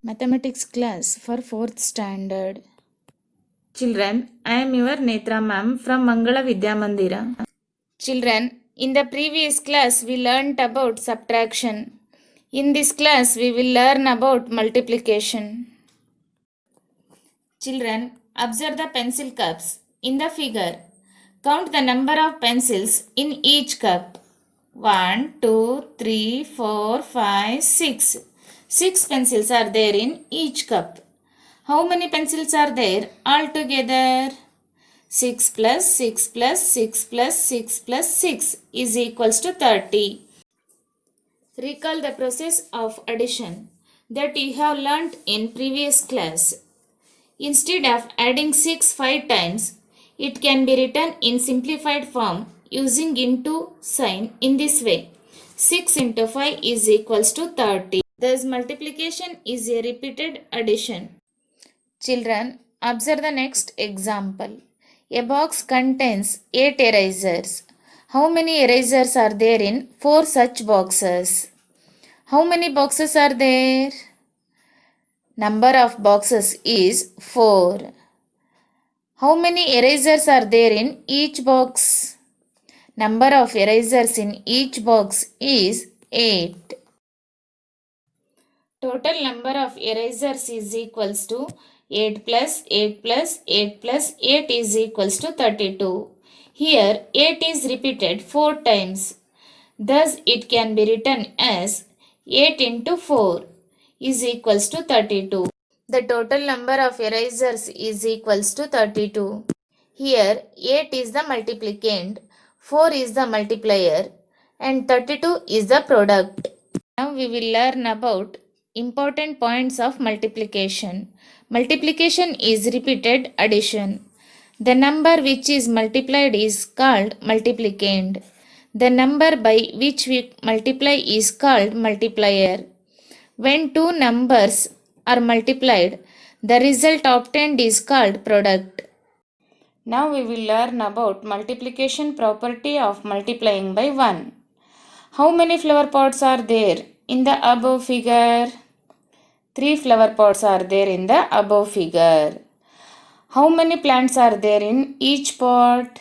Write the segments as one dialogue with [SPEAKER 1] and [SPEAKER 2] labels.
[SPEAKER 1] Mathematics class for 4th standard. Children, I am your Netra ma'am from Mangala Vidya Mandira. Children, in the previous class we learnt about subtraction. In this class we will learn about multiplication. Children, observe the pencil cups. In the figure, count the number of pencils in each cup. 1, 2, 3, 4, 5, 6. 6 pencils are there in each cup. How many pencils are there altogether? 6 plus 6 plus 6 plus 6 plus 6 is equals to 30. Recall the process of addition that you have learnt in previous class. Instead of adding 6 5 times, it can be written in simplified form using into sign in this way. 6 into 5 is equals to 30. Thus multiplication is a repeated addition. Children, observe the next example. A box contains 8 erasers. How many erasers are there in 4 such boxes? How many boxes are there? Number of boxes is 4. How many erasers are there in each box? Number of erasers in each box is 8. Total number of erasers is equals to 8 plus 8 plus 8 plus 8 is equals to 32. Here 8 is repeated 4 times. Thus it can be written as 8 into 4 is equals to 32. The total number of erasers is equals to 32. Here 8 is the multiplicand, 4 is the multiplier and 32 is the product. Now we will learn about important points of multiplication. Multiplication is repeated addition. The number which is multiplied is called multiplicand. The number by which we multiply is called multiplier. When two numbers are multiplied, the result obtained is called product. Now we will learn about multiplication property of multiplying by 1. How many flower pots are there in the above figure? 3 flower pots are there in the above figure. How many plants are there in each pot?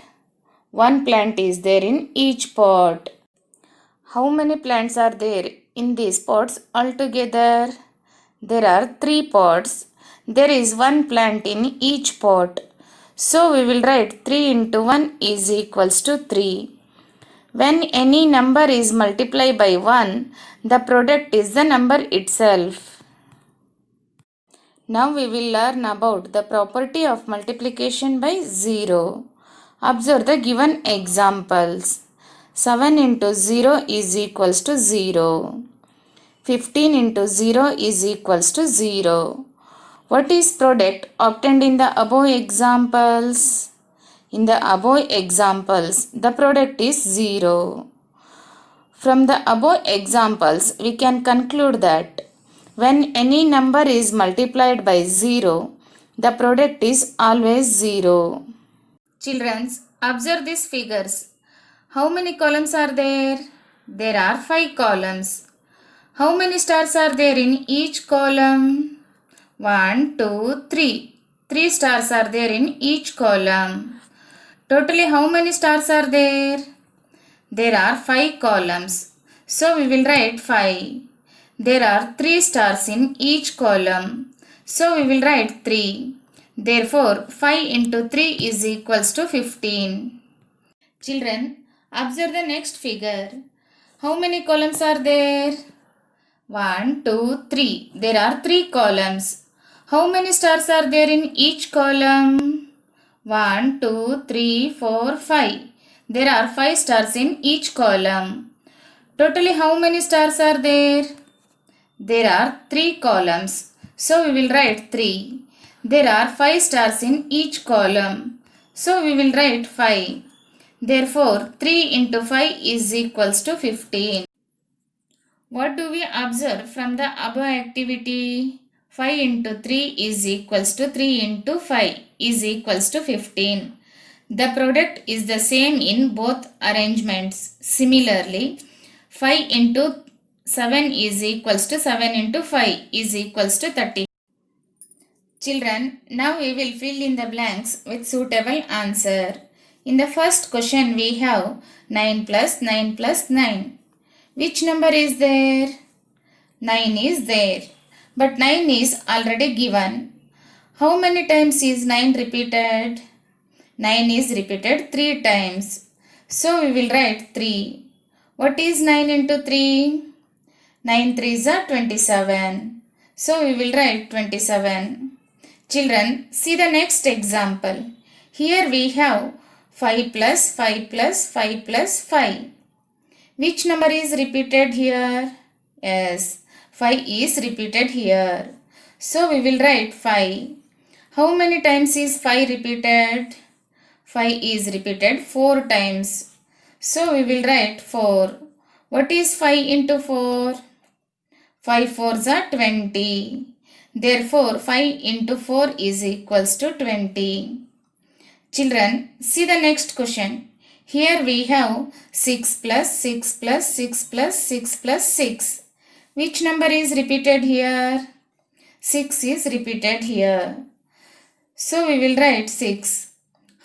[SPEAKER 1] 1 plant is there in each pot. How many plants are there in these pots altogether? There are 3 pots. There is 1 plant in each pot. So we will write 3 into 1 is equals to 3. When any number is multiplied by 1, the product is the number itself. Now we will learn about the property of multiplication by 0. Observe the given examples. 7 into 0 is equals to 0. 15 into 0 is equals to 0. What is product obtained in the above examples? In the above examples, the product is 0. From the above examples, we can conclude that when any number is multiplied by 0, the product is always 0. Children, observe these figures. How many columns are there? There are 5 columns. How many stars are there in each column? 1, 2, 3. 3 stars are there in each column. Totally how many stars are there? There are 5 columns. So we will write 5. There are 3 stars in each column. So we will write 3. Therefore 5 into 3 is equals to 15. Children, observe the next figure. How many columns are there? 1, 2, 3. There are 3 columns. How many stars are there in each column? 1, 2, 3, 4, 5. There are 5 stars in each column. Totally how many stars are there? There are 3 columns. So we will write 3. There are 5 stars in each column. So we will write 5. Therefore 3 into 5 is equals to 15. What do we observe from the above activity? 5 into 3 is equals to 3 into 5 is equals to 15. The product is the same in both arrangements. Similarly, 5 into 7 is equals to 7 into 5 is equals to 30. Children, now we will fill in the blanks with suitable answer. In the first question we have 9 plus 9 plus 9. Which number is there? 9 is there. But 9 is already given. How many times is 9 repeated? 9 is repeated 3 times. So we will write 3. What is 9 into 3? 9 3s are 27. So we will write 27. Children, see the next example. Here we have 5 plus 5 plus 5 plus 5. Which number is repeated here? Yes, 5 is repeated here. So we will write 5. How many times is 5 repeated? 5 is repeated 4 times. So we will write 4. What is 5 into 4? 5 4s are 20. Therefore, 5 into 4 is equals to 20. Children, see the next question. Here we have 6 plus 6 plus 6 plus 6 plus 6. Which number is repeated here? 6 is repeated here. So we will write 6.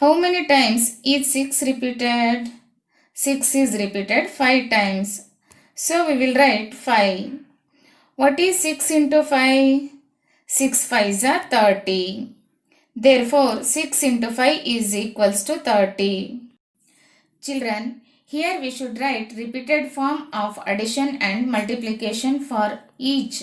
[SPEAKER 1] How many times is 6 repeated? 6 is repeated 5 times. So we will write 5. What is 6 into 5? 6 5s are 30. Therefore, 6 into 5 is equals to 30. Children, here we should write repeated form of addition and multiplication for each.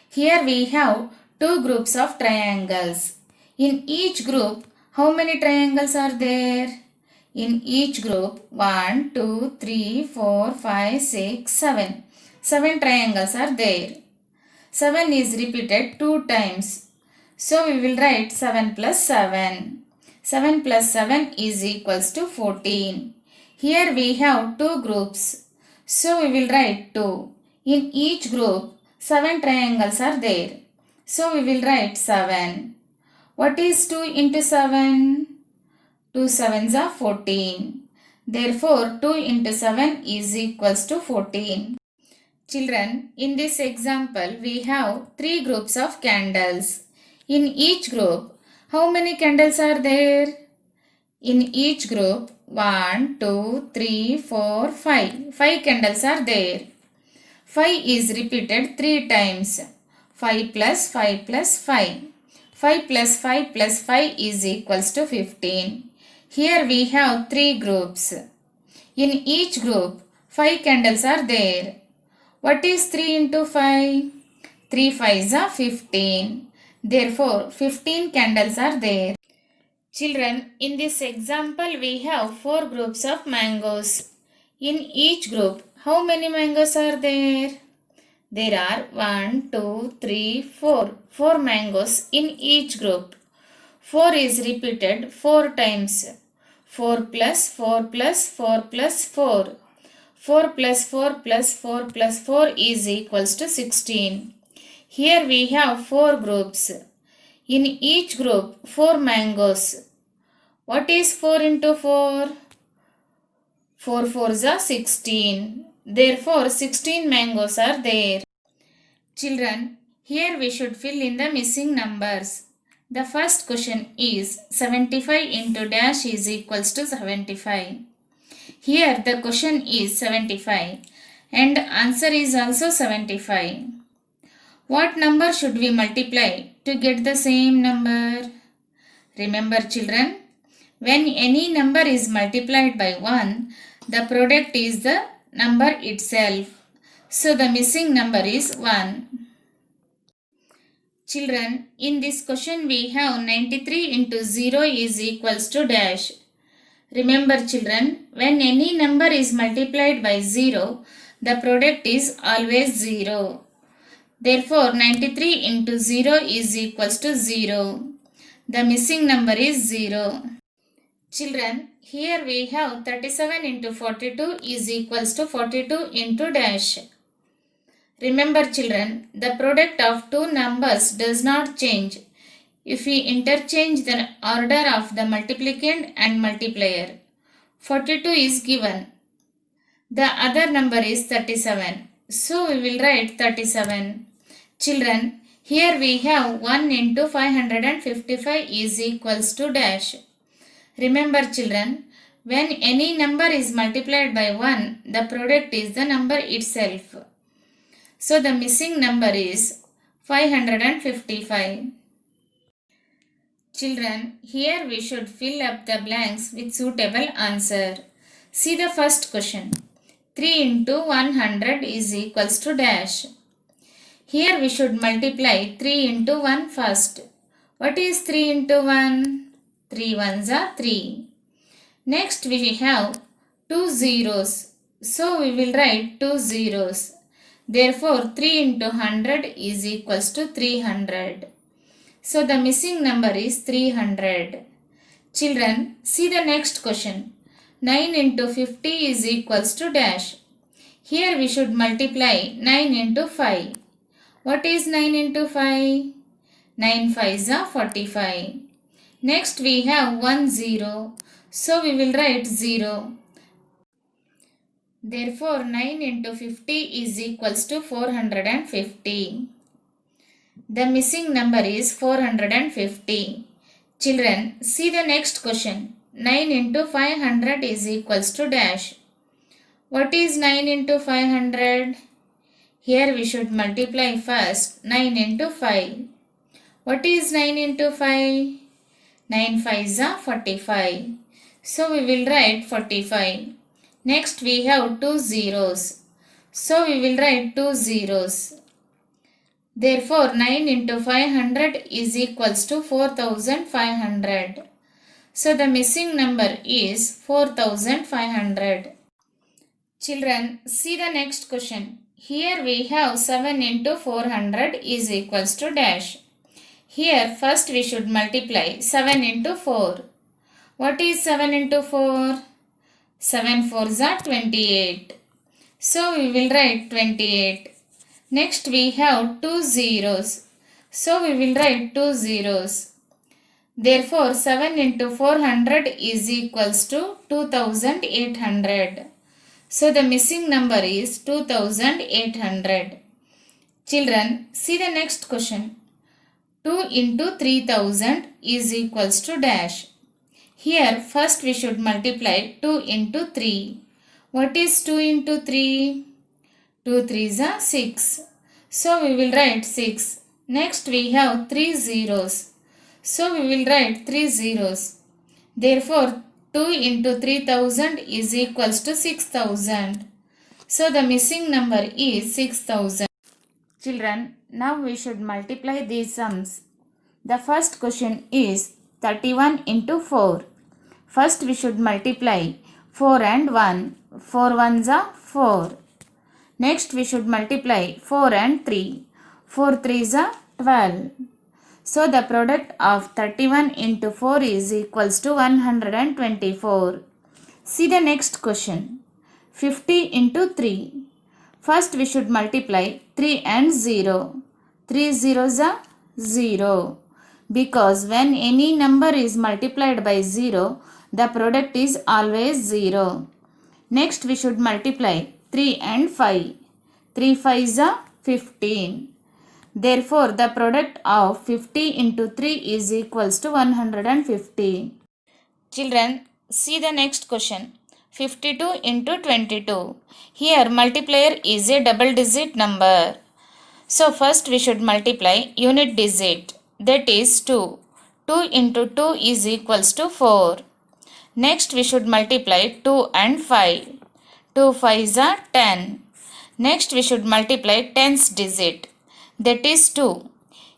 [SPEAKER 1] Here we have two groups of triangles. In each group, how many triangles are there? In each group, 1, 2, 3, 4, 5, 6, 7. 7 triangles are there. 7 is repeated 2 times. So we will write 7 plus 7. 7 plus 7 is equals to 14. Here we have two groups. So we will write 2. In each group, 7 triangles are there. So we will write 7. What is 2 into 7? 2 7s are 14. Therefore, 2 into 7 is equals to 14. Children, in this example, we have 3 groups of candles. In each group, how many candles are there? In each group, 1, 2, 3, 4, 5. 5 candles are there. 5 is repeated 3 times. 5 plus 5 plus 5. 5 plus 5 plus 5 is equals to 15. Here we have 3 groups. In each group, 5 candles are there. What is 3 into 5? 3 5s are 15. Therefore, 15 candles are there. Children, in this example, we have 4 groups of mangoes. In each group, how many mangoes are there? There are 1, 2, 3, 4. 4 mangoes in each group. 4 is repeated 4 times. 4 plus 4 plus 4 plus 4. 4 plus 4 plus 4 plus 4 is equals to 16. Here we have 4 groups. In each group, 4 mangoes. What is 4 into 4? 4 4s are 16. Therefore, 16 mangoes are there. Children, here we should fill in the missing numbers. The first question is 75 into dash is equals to 75. Here the question is 75 and answer is also 75. What number should we multiply to get the same number? Remember children, when any number is multiplied by 1, the product is the number itself. So the missing number is 1. Children, in this question we have 93 into 0 is equals to dash. Remember children, when any number is multiplied by 0, the product is always 0. Therefore, 93 into 0 is equals to 0. The missing number is 0. Children, here we have 37 into 42 is equals to 42 into dash. Remember children, the product of two numbers does not change if we interchange the order of the multiplicand and multiplier. 42 is given. The other number is 37. So we will write 37. Children, here we have 1 into 555 is equals to dash. Remember children, when any number is multiplied by 1, the product is the number itself. So the missing number is 555. Children, here we should fill up the blanks with suitable answer. See the first question. 3 into 100 is equals to dash. Here we should multiply 3 into 1 first. What is 3 into 1? 3 ones are 3. Next we have 2 zeros. So we will write 2 zeros. Therefore 3 into 100 is equals to 300. So the missing number is 300. Children, see the next question. 9 into 50 is equals to dash. Here we should multiply 9 into 5. What is 9 into 5? 9 5s are 45. Next we have 1 0. So we will write 0. Therefore 9 into 50 is equals to 450. The missing number is 450. Children, see the next question. 9 into 500 is equals to dash. What is 9 into 500? Here we should multiply first 9 into 5. What is 9 into 5? 9 5s are 45. So we will write 45. Next we have 2 zeros. So we will write 2 zeros. Therefore 9 into 500 is equals to 4500. So the missing number is 4500. Children, see the next question. Here we have 7 into 400 is equals to dash. Here first we should multiply 7 into 4. What is 7 into 4? 7 4s are 28. So we will write 28. Next we have 2 zeros. So we will write 2 zeros. Therefore 7 into 400 is equals to 2800. So the missing number is 2800. Children, see the next question. 2 into 3000 is equals to dash. Here first we should multiply 2 into 3. What is 2 into 3? 2 3s are 6. So we will write 6. Next we have 3 zeros. So we will write 3 zeros. Therefore 2 into 3000 is equals to 6000. So the missing number is 6000. Children, now we should multiply these sums. The first question is 31 into 4. First we should multiply 4 and 1. 4 ones are 4. Next we should multiply 4 and 3. 4 3s are 12. So the product of 31 into 4 is equals to 124. See the next question. 50 into 3. First we should multiply 3 and 0. 3 zeros are 0. Because when any number is multiplied by 0, the product is always 0. Next we should multiply 3 and 5. 3 5s are 15. Therefore, the product of 50 into 3 is equals to 150. Children, see the next question. 52 into 22. Here, multiplier is a double digit number. So, first we should multiply unit digit. That is 2. 2 into 2 is equals to 4. Next, we should multiply 2 and 5. 2 5s are 10. Next, we should multiply tens digit. That is 2.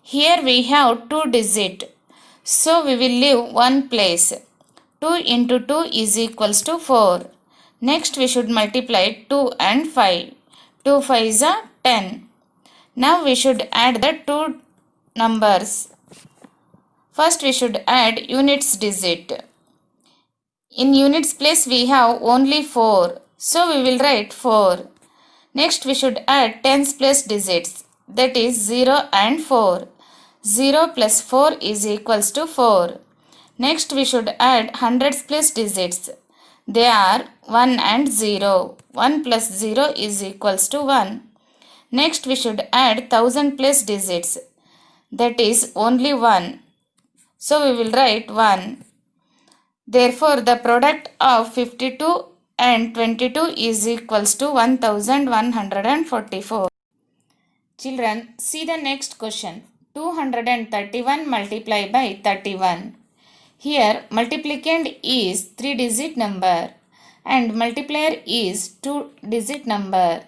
[SPEAKER 1] Here we have 2 digit. So we will leave one place. 2 into 2 is equals to 4. Next we should multiply 2 and 5. 2 5s are 10. Now we should add the two numbers. First we should add units digit. In units place we have only 4. So we will write 4. Next we should add tens place digits. That is 0 and 4. 0 plus 4 is equals to 4. Next we should add hundreds place digits. They are 1 and 0. 1 plus 0 is equals to 1. Next we should add 1000 place digits, that is only 1. So we will write 1. Therefore the product of 52 and 22 is equals to 1144. Children, see the next question. 231 multiplied by 31. Here multiplicand is 3-digit number and multiplier is 2-digit number.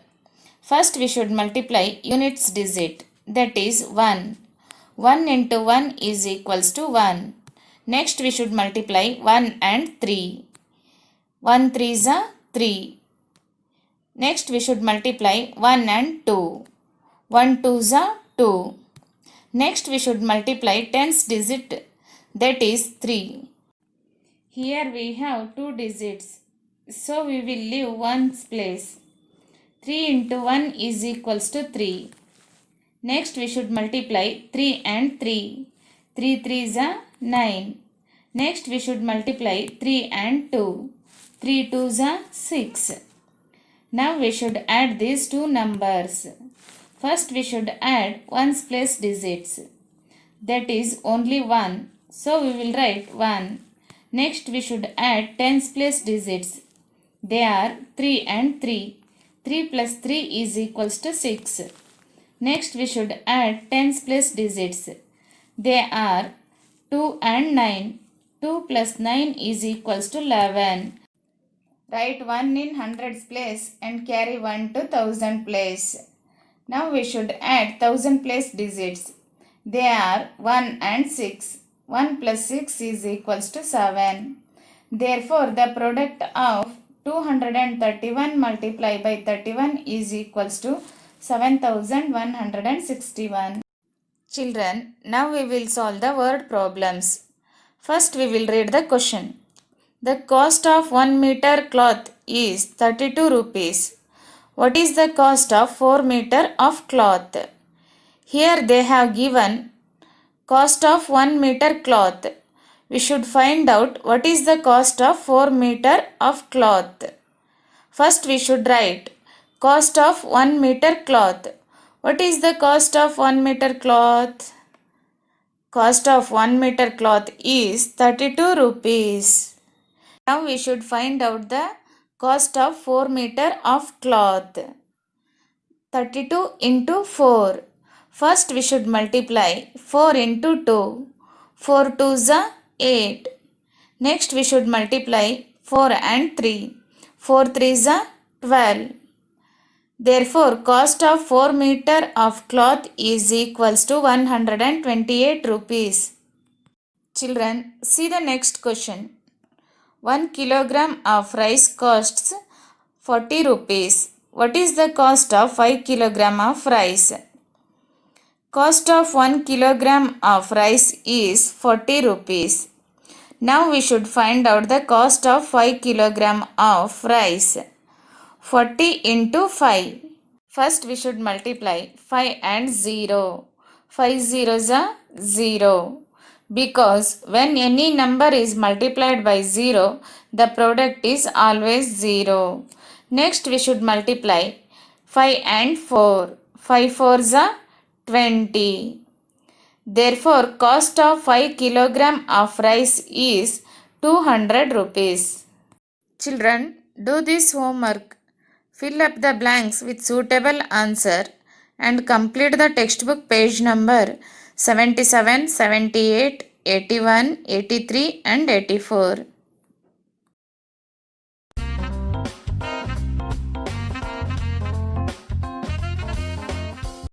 [SPEAKER 1] First we should multiply units digit, that is 1. 1 into 1 is equals to 1. Next we should multiply 1 and 3. 1 3s are 3. Next we should multiply 1 and 2. 1 2s are 2. Next we should multiply tens digit, that is 3. Here we have 2 digits, so we will leave 1's place. 3 into 1 is equals to 3. Next we should multiply 3 and 3. 3 3s are 9. Next we should multiply 3 and 2. 3 2s are 6. Now we should add these two numbers. First we should add 1's place digits, that is only 1. So we will write 1. Next we should add tens place digits. They are 3 and 3. 3 plus 3 is equals to 6. Next we should add tens place digits. They are 2 and 9. 2 plus 9 is equals to 11. Write 1 in hundreds place and carry 1 to 1000 place. Now we should add 1000 place digits. They are 1 and 6. 1 plus 6 is equals to 7. Therefore the product of 231 multiplied by 31 is equals to 7161. Children, now we will solve the word problems. First we will read the question. The cost of 1 meter cloth is 32 rupees. What is the cost of 4 meter of cloth? Here they have given cost of 1 meter cloth. We should find out what is the cost of 4 meter of cloth. First we should write cost of 1 meter cloth. What is the cost of 1 meter cloth? Cost of 1 meter cloth is 32 rupees. Now we should find out the cost of 4 meter of cloth. 32 into 4. First we should multiply 4 into 2. 4 2s are 8. Next we should multiply 4 and 3. 4 3s are 12. Therefore cost of 4 meter of cloth is equals to 128 rupees. Children, see the next question. 1 kilogram of rice costs 40 rupees. What is the cost of 5 kilogram of rice? Cost of 1 kilogram of rice is 40 rupees. Now we should find out the cost of 5 kilogram of rice. 40 into 5. First we should multiply 5 and 0. 5 zeros are 0. Because when any number is multiplied by 0, the product is always 0. Next we should multiply 5 and 4. 5 4s are 20. Therefore cost of 5 kilogram of rice is 200 rupees. Children, do this homework. Fill up the blanks with suitable answer and complete the textbook page number 77, 78, 81, 83 and 84.